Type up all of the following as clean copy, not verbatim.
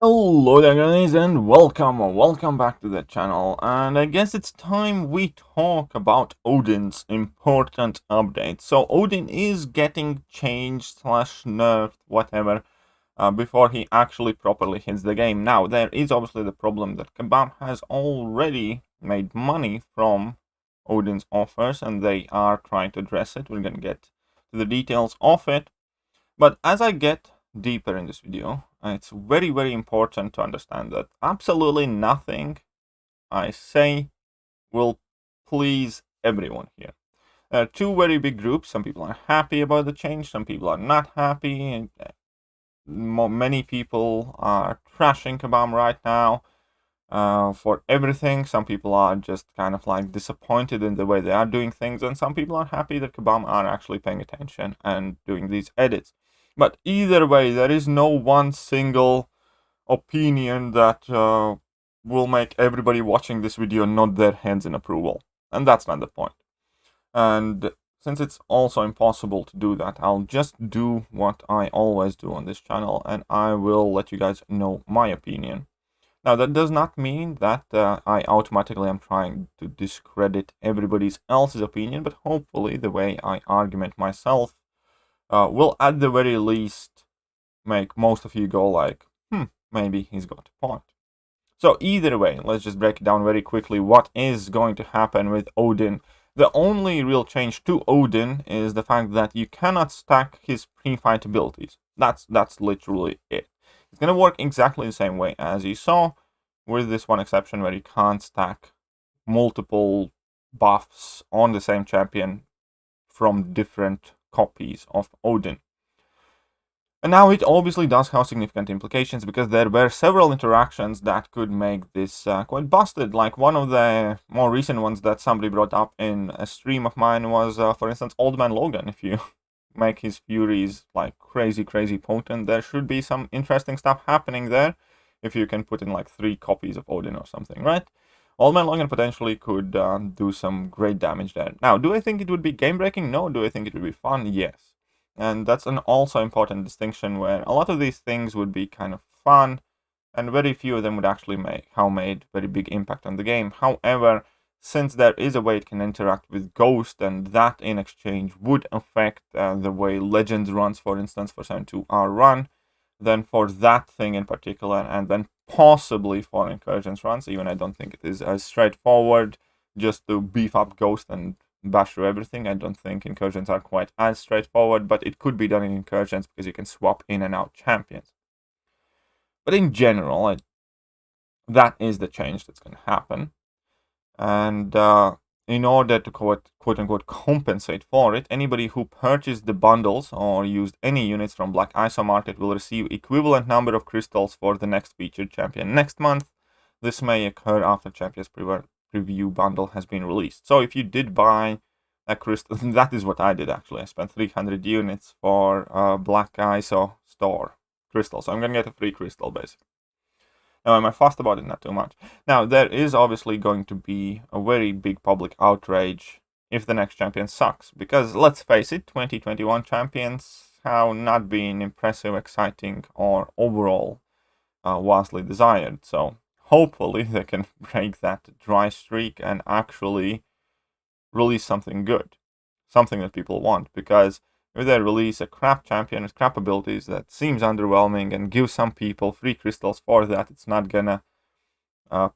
Hello there guys and welcome back to the channel, and I guess it's time we talk about Odin's important update. So Odin is getting changed slash nerfed, whatever, before he actually properly hits the game. Now there is obviously the problem that Kabam has already made money from Odin's offers and they are trying to address it. We're gonna get to the details of it. But as I get deeper in this video, it's very important to understand that absolutely nothing I say will please everyone here. There are two very big groups. Some people are happy about the change, some people are not happy, and many people are trashing Kabam right now for everything. Some people are just kind of like disappointed in the way they are doing things, and some people are happy that Kabam are actually paying attention and doing these edits. But either way, there is no one single opinion that will make everybody watching this video nod their heads in approval, and that's not the point. And since it's also impossible to do that, I'll just do what I always do on this channel, and I will let you guys know my opinion. Now, that does not mean that I automatically am trying to discredit everybody else's opinion, but hopefully the way I argument myself will at the very least make most of you go like, maybe he's got a point. So either way, let's just break it down very quickly what is going to happen with Odin. The only real change to Odin is the fact that you cannot stack his pre-fight abilities. That's literally it. It's going to work exactly the same way as you saw, with this one exception where you can't stack multiple buffs on the same champion from different copies of Odin. And now it obviously does have significant implications, because there were several interactions that could make this quite busted. Like one of the more recent ones that somebody brought up in a stream of mine was, for instance, Old Man Logan. If you make his furies like crazy potent, there should be some interesting stuff happening there if you can put in like 3 copies of Odin or something, right? Old Man Logan potentially could do some great damage there. Now, do I think it would be game breaking? No. Do I think it would be fun? Yes. And that's an also important distinction, where a lot of these things would be kind of fun, and very few of them would actually have made very big impact on the game. However, since there is a way it can interact with Ghost, and that in exchange would affect the way Legends runs, for instance, for 7.2 are run, then for that thing in particular, and then possibly for Incursions runs, even I don't think it is as straightforward just to beef up Ghost and bash through everything. I don't think Incursions are quite as straightforward, but it could be done in Incursions because you can swap in and out champions. But in general, that is the change that's going to happen. And in order to quote-unquote compensate for it, anybody who purchased the bundles or used any units from Black ISO Market will receive equivalent number of crystals for the next featured champion next month. This may occur after Champions Preview bundle has been released. So if you did buy a crystal, that is what I did actually. I spent 300 units for Black ISO store crystal. So I'm going to get a free crystal basically. Now, am I fussed about it? Not too much. Now, there is obviously going to be a very big public outrage if the next champion sucks. Because, let's face it, 2021 champions have not been impressive, exciting, or overall vastly desired. So, hopefully they can break that dry streak and actually release something good. Something that people want. Because if they release a crap champion with crap abilities that seems underwhelming and give some people free crystals for that, it's not gonna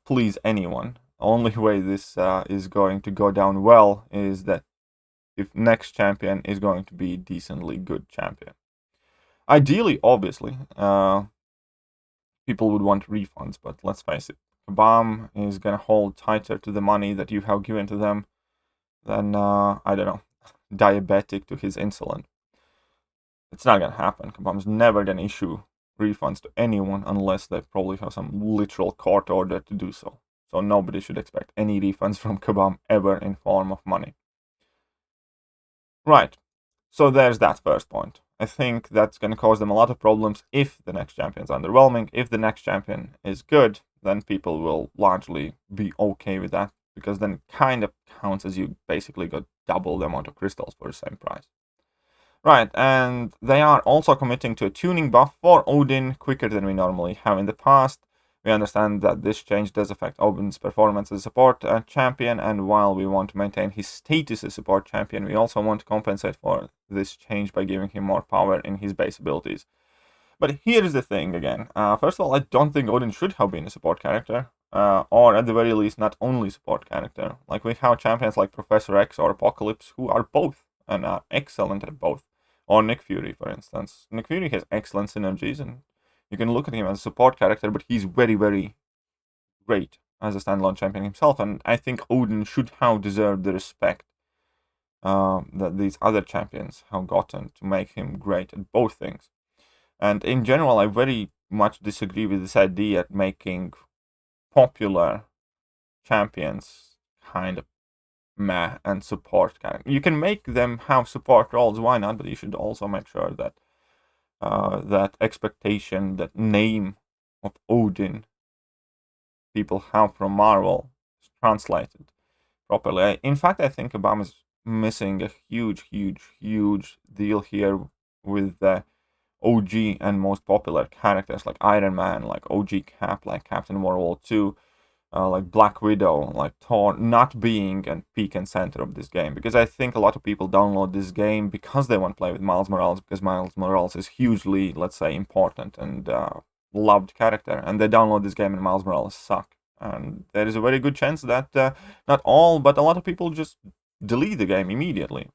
please anyone. The only way this is going to go down well is that if next champion is going to be decently good champion. Ideally, obviously, people would want refunds, but let's face it, Kabam is gonna hold tighter to the money that you have given to them than, I don't know, diabetic to his insulin. It's not gonna happen. Kabam's never gonna issue refunds to anyone unless they probably have some literal court order to do so. So nobody should expect any refunds from Kabam ever in form of money. Right. So there's that first point. I think that's gonna cause them a lot of problems if the next champion's underwhelming. If the next champion is good, then people will largely be okay with that, because then it kind of counts as you basically got double the amount of crystals for the same price. Right, and they are also committing to a tuning buff for Odin quicker than we normally have in the past. We understand that this change does affect Odin's performance as a support champion, and while we want to maintain his status as support champion, we also want to compensate for this change by giving him more power in his base abilities. But here's the thing again. First of all, I don't think Odin should have been a support character, or at the very least, not only support character. Like, we have champions like Professor X or Apocalypse who are both and are excellent at both. Or Nick Fury, for instance. Nick Fury has excellent synergies, and you can look at him as a support character, but he's very, very great as a standalone champion himself. And I think Odin should have deserved the respect that these other champions have gotten to make him great at both things. And in general, I very much disagree with this idea at making popular champions kind of meh and support characters. You can make them have support roles, why not? But you should also make sure that that expectation, that name of Odin people have from Marvel is translated properly. In fact, I think Kabam is missing a huge, huge, huge deal here with the OG and most popular characters like Iron Man, like OG Cap, like Captain Marvel 2, like Black Widow, like Thor, not being a peak and center of this game. Because I think a lot of people download this game because they want to play with Miles Morales, because Miles Morales is hugely, let's say, important and loved character. And they download this game and Miles Morales suck. And there is a very good chance that not all, but a lot of people just delete the game immediately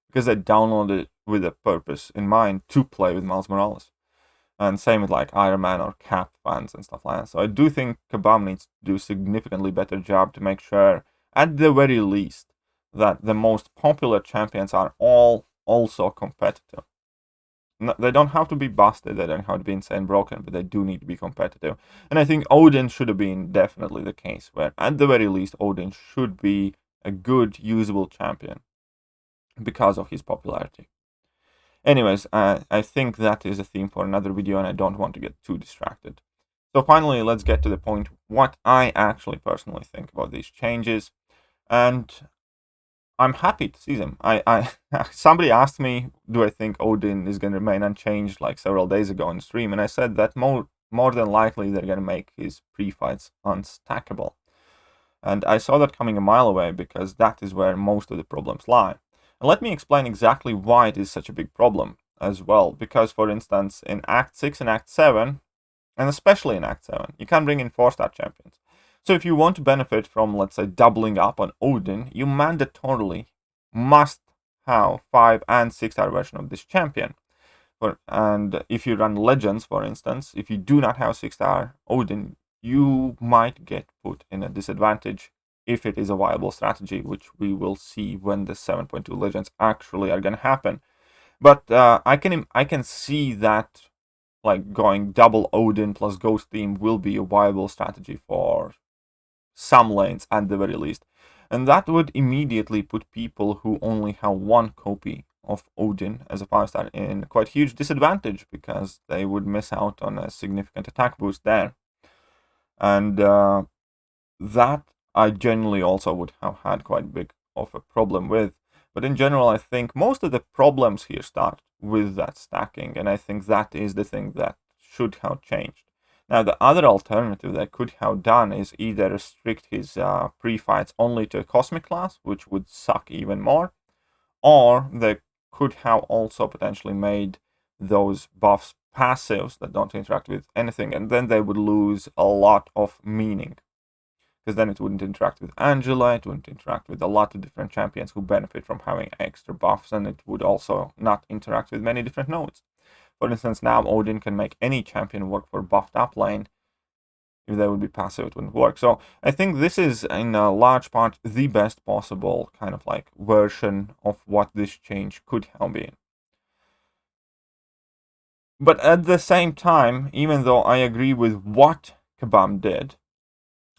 because they downloaded it with a purpose in mind to play with Miles Morales. And same with like Iron Man or Cap fans and stuff like that. So I do think Kabam needs to do a significantly better job to make sure, at the very least, that the most popular champions are all also competitive. They don't have to be busted, they don't have to be insane broken, but they do need to be competitive. And I think Odin should have been definitely the case, where at the very least Odin should be a good, usable champion because of his popularity. Anyways, I think that is a theme for another video, and I don't want to get too distracted. So finally, let's get to the point, what I actually personally think about these changes. And I'm happy to see them. Somebody asked me, do I think Odin is going to remain unchanged, like several days ago on stream, and I said that more than likely they're going to make his pre-fights unstackable. And I saw that coming a mile away, because that is where most of the problems lie. And let me explain exactly why it is such a big problem as well. Because, for instance, in Act 6 and Act 7, and especially in Act 7, you can bring in 4-star champions. So if you want to benefit from, let's say, doubling up on Odin, you mandatorily must have 5 and 6-star version of this champion. And if you run Legends, for instance, if you do not have 6-star Odin, you might get put in a disadvantage if it is a viable strategy, which we will see when the 7.2 Legends actually are going to happen. But I can see that like going double Odin plus Ghost Theme will be a viable strategy for some lanes at the very least. And that would immediately put people who only have one copy of Odin as a 5-star in quite huge disadvantage, because they would miss out on a significant attack boost there. And that I generally also would have had quite big of a problem with. But in general, I think most of the problems here start with that stacking, and I think that is the thing that should have changed. Now, the other alternative they could have done is either restrict his pre-fights only to a Cosmic class, which would suck even more, or they could have also potentially made those buffs passives that don't interact with anything, and then they would lose a lot of meaning. Because then it wouldn't interact with Angela, it wouldn't interact with a lot of different champions who benefit from having extra buffs, and it would also not interact with many different nodes. For instance, now Odin can make any champion work for buffed up lane. If they would be passive, it wouldn't work. So I think this is, in a large part, the best possible kind of like version of what this change could have been. But at the same time, even though I agree with what Kabam did,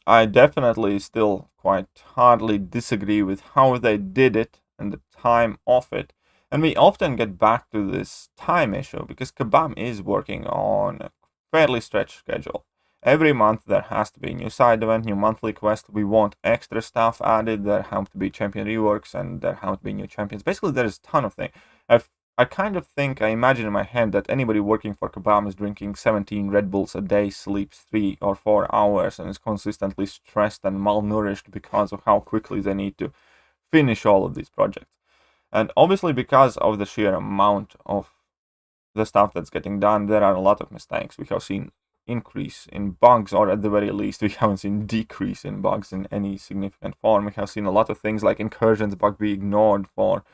I definitely still quite hardly disagree with how they did it and the time of it. And we often get back to this time issue because Kabam is working on a fairly stretched schedule. Every month there has to be a new side event, new monthly quest. We want extra stuff added. There have to be champion reworks, and there have to be new champions. Basically, there is a ton of things. I kind of think, I imagine in my head that anybody working for Kabam is drinking 17 Red Bulls a day, sleeps 3 or 4 hours, and is consistently stressed and malnourished because of how quickly they need to finish all of these projects. And obviously, because of the sheer amount of the stuff that's getting done, there are a lot of mistakes. We have seen increase in bugs, or at the very least, we haven't seen decrease in bugs in any significant form. We have seen a lot of things like incursions bug be ignored for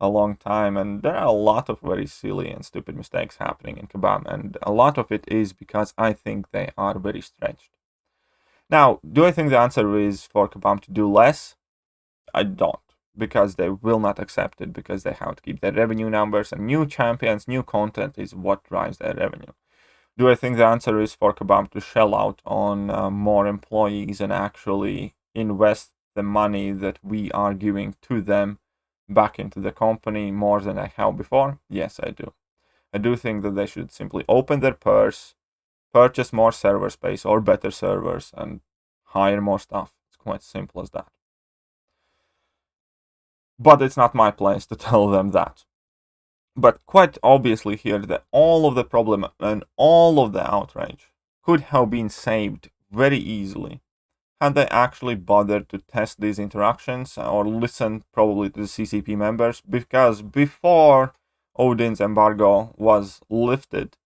a long time, and there are a lot of very silly and stupid mistakes happening in Kabam, and a lot of it is because I think they are very stretched. Now, do I think the answer is for Kabam to do less? I don't, because they will not accept it, because they have to keep their revenue numbers, and new champions, new content is what drives their revenue. Do I think the answer is for Kabam to shell out on more employees and actually invest the money that we are giving to them back into the company more than I have before? Yes, I do. I do think that they should simply open their purse, purchase more server space or better servers, and hire more staff. It's quite simple as that. But it's not my place to tell them that. But quite obviously here that all of the problem and all of the outrage could have been saved very easily had they actually bothered to test these interactions or listen probably to the CCP members, because before Odin's embargo was lifted,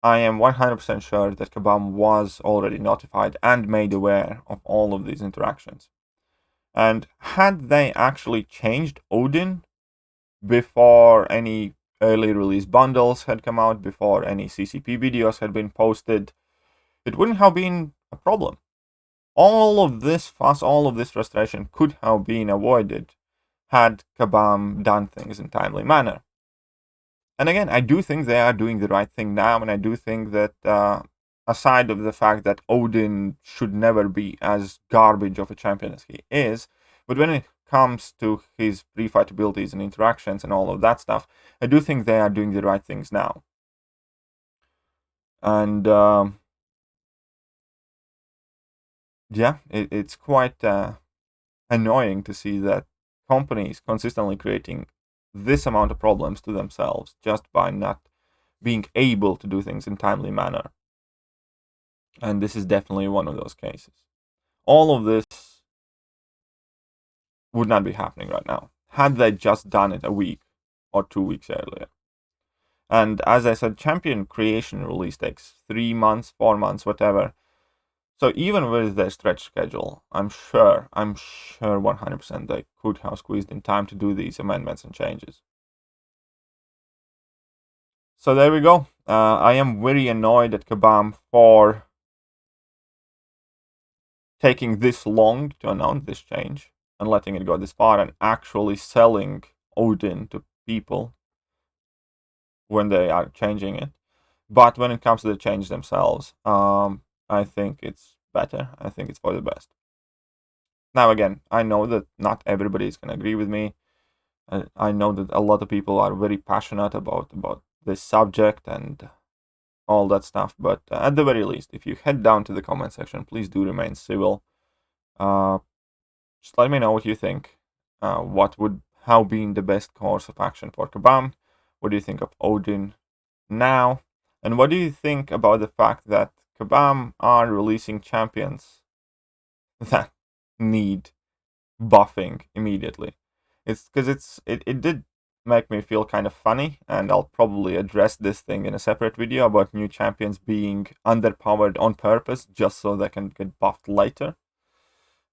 I am 100% sure that Kabam was already notified and made aware of all of these interactions. And had they actually changed Odin before any early release bundles had come out, before any CCP videos had been posted, it wouldn't have been a problem. All of this fuss, all of this frustration could have been avoided had Kabam done things in a timely manner. And again, I do think they are doing the right thing now, and I do think that aside of the fact that Odin should never be as garbage of a champion as he is, but when it comes to his pre-fight abilities and interactions and all of that stuff, I do think they are doing the right things now. And yeah, it's quite annoying to see that companies consistently creating this amount of problems to themselves just by not being able to do things in timely manner. And this is definitely one of those cases. All of this would not be happening right now had they just done it a week or 2 weeks earlier. And as I said, champion creation release takes 3 months, 4 months, whatever. So even with their stretch schedule, I'm sure 100% they could have squeezed in time to do these amendments and changes. So there we go. I am very annoyed at Kabam for taking this long to announce this change and letting it go this far and actually selling Odin to people when they are changing it. But when it comes to the change themselves, I think it's better. I think it's for the best. Now again, I know that not everybody is going to agree with me. I know that a lot of people are very passionate about this subject and all that stuff, but at the very least, if you head down to the comment section, please do remain civil. Just let me know what you think. What would have been the best course of action for Kabam? What do you think of Odin now? And what do you think about the fact that Kabam are releasing champions that need buffing immediately? It's because it did make me feel kind of funny, and I'll probably address this thing in a separate video about new champions being underpowered on purpose just so they can get buffed later.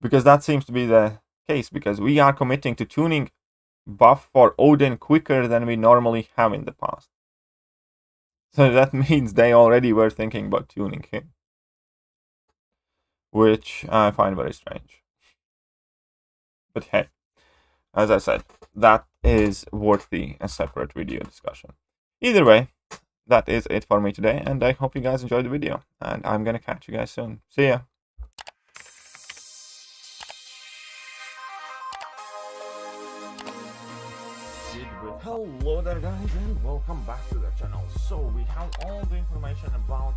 Because that seems to be the case, because we are committing to tuning buff for Odin quicker than we normally have in the past. So that means they already were thinking about tuning him, which I find very strange. But hey, as I said, that is worthy a separate video discussion. Either way, that is it for me today, and I hope you guys enjoyed the video, and I'm gonna catch you guys soon. See ya! Hello there guys, and welcome back to the channel. So we have all the information about